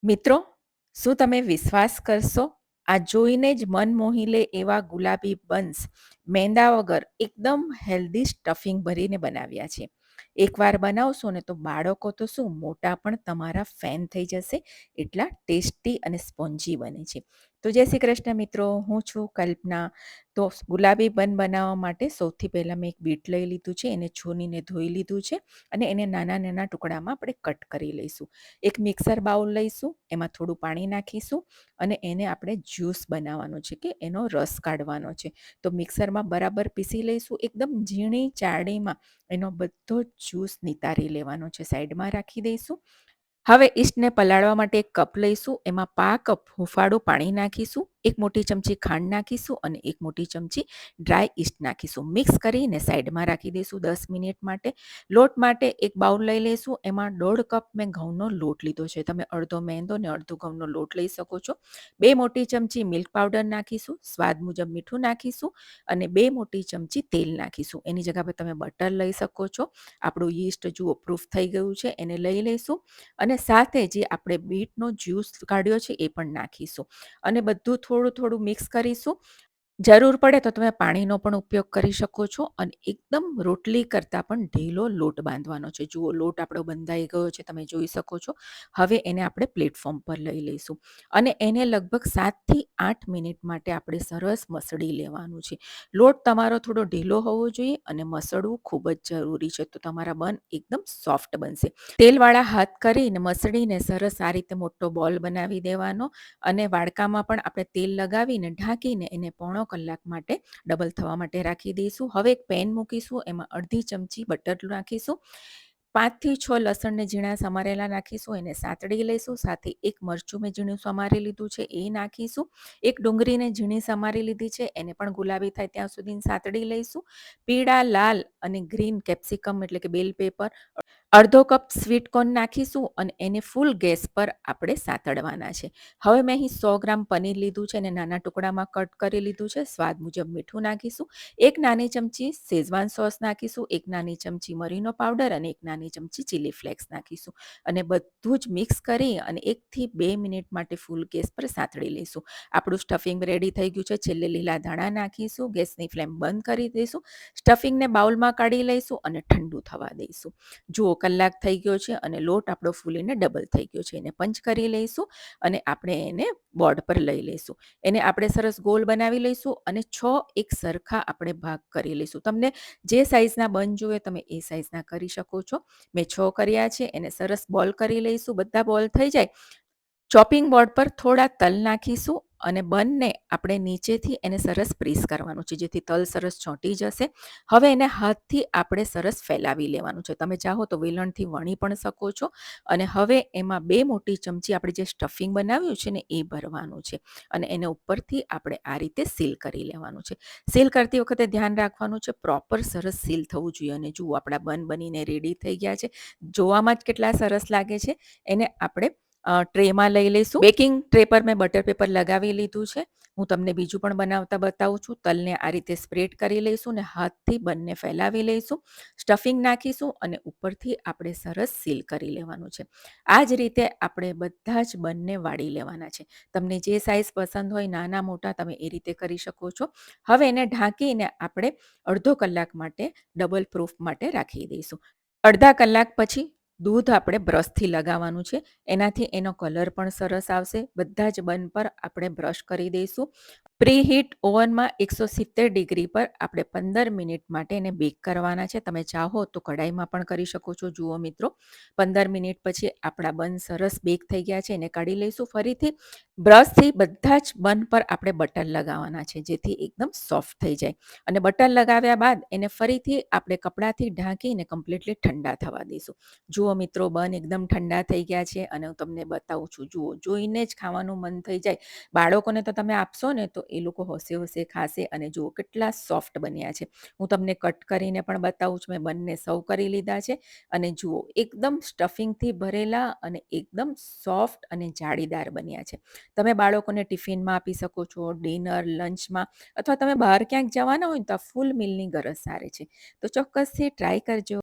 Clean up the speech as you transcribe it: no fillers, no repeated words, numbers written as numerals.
મિત્રો, શું તમે વિશ્વાસ કરશો? આ જોઈને જ મન મોહી લે એવા ગુલાબી બન્સ મેંદા વગર એકદમ હેલ્ધી સ્ટફિંગ ભરીને બનાવ્યા છે. એકવાર બનાવશો ને તો બાળકો તો શું મોટા પણ તમારા ફેન થઈ જશે. એટલા ટેસ્ટી અને સ્પોન્જી બને છે. તો જય શ્રી કૃષ્ણ મિત્રો, હું છું કલ્પના. તો ગુલાબી બન બનાવવા માટે સૌથી પહેલાં મેં એક બીટ લઈ લીધું છે, એને છોનીને ધોઈ લીધું છે અને એને નાના નાના ટુકડામાં આપણે કટ કરી લઈશું. એક મિક્સર બાઉલ લઈશું, એમાં થોડું પાણી નાખીશું અને એને આપણે જ્યુસ બનાવવાનો છે કે એનો રસ કાઢવાનો છે. તો મિક્સરમાં બરાબર પીસી લઈશું. એકદમ ઝીણી ચાળણીમાં એનો બધો જ્યુસ નિતારી લેવાનો છે, સાઈડમાં રાખી દઈશું. હવે ઈસ્ટને પલાળવા માટે એક કપ લઈશું, એમાં 5 કપ હુંફાળું પાણી નાખીશું, 1 મોટી ચમચી ખાંડ નાખીશું અને 1 મોટી ચમચી ડ્રાય ઈસ્ટ નાખીશું. મિક્સ કરીને સાઈડમાં રાખી દઈશું 10 મિનિટ માટે. લોટ માટે એક બાઉલ લઈ લઈશું, એમાં 1.5 કપ મેં ઘઉંનો લોટ લીધો છે. તમે અડધો મેંદો ને અડધો ઘઉંનો લોટ લઈ શકો છો. 2 મોટી ચમચી મિલ્ક પાવડર નાખીશું, સ્વાદ મુજબ મીઠું નાખીશું અને 2 મોટી ચમચી તેલ નાખીશું. એની જગ્યા પર તમે બટર લઈ શકો છો. આપણું યીસ્ટ જુઓ પ્રૂફ થઈ ગયું છે, એને લઈ લઈશું અને સાથે જે આપણે બીટનો જ્યુસ કાઢ્યો છે એ પણ નાખીશું અને બધું થોડું થોડું મિક્સ કરીશું. જરૂર પડે તો તમે પાણીનો પણ ઉપયોગ કરી શકો છો અને એકદમ રોટલી કરતાં પણ ઢીલો લોટ બાંધવાનો છે. જુઓ લોટ આપણો બંધાઈ ગયો છે, તમે જોઈ શકો છો. હવે એને આપણે પ્લેટફોર્મ પર લઈ લઈશું અને એને લગભગ 7થી 8 મિનિટ માટે આપણે સરસ મસળી લેવાનું છે. લોટ તમારો થોડો ઢીલો હોવો જોઈએ અને મસળવું ખૂબ જ જરૂરી છે, તો તમારા બન એકદમ સોફ્ટ બનશે. તેલવાળા હાથ કરીને મસળીને સરસ આ રીતે મોટો બોલ બનાવી દેવાનો અને વાડકામાં પણ આપણે તેલ લગાવીને ઢાંકીને એને પોણો કલાક માટે ડબલ થવા માટે રાખી દઈશું. હવે એક પેન મૂકીશું, એમાં અડધી ચમચી બટર નાખીશું. 5થી 6 લસણને ઝીણા સમારેલા નાખીશું, એને સાતડી લઈશું. સાથે એક મરચું મેં ઝીણું સમારી લીધું છે એ નાખીશું. એક ડુંગળીને ઝીણી સમારી લીધી છે, એને પણ ગુલાબી થાય ત્યાં સુધી સાતડી લઈશું. પીળા, લાલ અને ગ્રીન કેપ્સિકમ એટલે કે બેલ પેપર, અડધો કપ સ્વીટ કોર્ન નાખીશું અને એને ફૂલ ગેસ પર આપણે સાતડવાના છે. હવે મેં અહીં 100 ગ્રામ પનીર લીધું છે અને નાના ટુકડામાં કટ કરી લીધું છે. સ્વાદ મુજબ મીઠું નાખીશું. 1 નાની ચમચી શેઝવાન સોસ નાખીશું, 1 નાની ચમચી મરીનો પાવડર અને 1 નાની ચમચી ચીલી ફ્લેક્સ નાખીશું અને બધું જ મિક્સ કરી અને 1થી 2 મિનિટ માટે ફૂલ ગેસ પર સાતળી લઈશું. આપણું સ્ટફિંગ રેડી થઈ ગયું છે. છેલ્લે લીલા ધાણા નાખીશું, ગેસની ફ્લેમ બંધ કરી દઈશું. સ્ટફિંગને બાઉલમાં કાઢી લઈશું અને ઠંડુ થવા દઈશું. જુઓ કલાક થઈ ગયો છે અને લોટ આપણો ફૂલીને ડબલ થઈ ગયો છે. એને પંચ કરી લઈશું અને આપણે એને બોર્ડ પર લઈ લઈશું. એને આપણે સરસ ગોલ બનાવી લઈશું અને 6 એક સરખા આપણે ભાગ કરી લઈશું. તમને જે સાઈઝના બન જોઈએ તમે એ સાઈઝના કરી શકો છો. મેં 6 કર્યા છે. એને સરસ બોલ કરી લઈશું. બધા બોલ થઈ જાય, ચોપિંગ બોર્ડ પર થોડા તલ નાખીશું અને બંને આપણે નીચેથી એને સરસ પ્રેસ કરવાનું છે, જેથી તલ સરસ ચોંટી જશે. હવે એને હાથથી આપણે સરસ ફેલાવી લેવાનું છે. તમે ચાહો તો વેલણથી વણી પણ શકો છો અને હવે એમાં 2 મોટી ચમચી આપણે જે સ્ટફિંગ બનાવ્યું છે ને એ ભરવાનું છે અને એને ઉપરથી આપણે આ રીતે સીલ કરી લેવાનું છે. સીલ કરતી વખતે ધ્યાન રાખવાનું છે, પ્રોપર સરસ સીલ થવું જોઈએ. અને જુઓ આપણા બન બનીને રેડી થઈ ગયા છે. જોવામાં જ કેટલા સરસ લાગે છે. એને આપણે ટ્રેમાં લઈ લઈશું. બેકિંગ ટ્રે પર મેં બટર પેપર લગાવી લીધું છે. હું તમને બીજું પણ બનાવતા બતાવું છું. તલને આ રીતે સ્પ્રેડ કરી લઈશું ને હાથથી બંને ફેલાવી લઈશું. સ્ટફિંગ નાખીશું અને ઉપરથી આપણે સરસ સીલ કરી લેવાનું છે. આ જ રીતે આપણે બધા જ બંને વાળી લેવાના છે. તમને જે સાઈઝ પસંદ હોય નાના મોટા તમે એ રીતે કરી શકો છો. હવે એને ઢાંકીને આપણે અડધો કલાક માટે ડબલ પ્રૂફ માટે રાખી દઈશું. અડધા કલાક પછી દૂધ આપણે બ્રશથી લગાવવાનું છે, એનાથી એનો કલર પણ સરસ આવશે. બધા જ બન પર આપણે બ્રશ કરી દઈશું. પ્રીહીટ ઓવનમાં 170 ડિગ્રી પર આપણે 15 મિનિટ માટે એને બેક કરવાના છે. તમે ચાહો તો કઢાઈમાં પણ કરી શકો છો. જુઓ મિત્રો, 15 મિનિટ પછી આપણા બન સરસ બેક થઈ ગયા છે. એને કાઢી લઈશું. ફરીથી બ્રશથી બધા જ બન પર આપણે બટર લગાવવાના છે, જેથી એકદમ સોફ્ટ થઈ જાય અને બટર લગાવ્યા બાદ એને ફરીથી આપણે કપડાથી ઢાંકીને કમ્પ્લીટલી ઠંડા થવા દઈશું. જુઓ મિત્રો, બન એકદમ ઠંડા થઈ ગયા છે અને હું તમને બતાવું છું. જુઓ, જોઈને જ ખાવાનું મન થઈ જાય. બાળકોને તો તમે આપશો ને તો એ લોકો હોશે હોશે ખાશે. અને જુઓ કેટલા સોફ્ટ બન્યા છે. હું તમને કટ કરીને પણ બતાવું છું. મેં બંને સર્વ કરી લીધા છે અને જુઓ એકદમ સ્ટફિંગથી ભરેલા અને એકદમ સોફ્ટ અને જાળીદાર બન્યા છે. તમે બાળકોને ટિફિનમાં આપી શકો છો, ડિનર, લંચમાં, અથવા તમે બહાર ક્યાંક જવાના હોય તો આ ફૂલ મીલની ગરજ સારે છે. તો ચોક્કસથી ટ્રાય કરજો.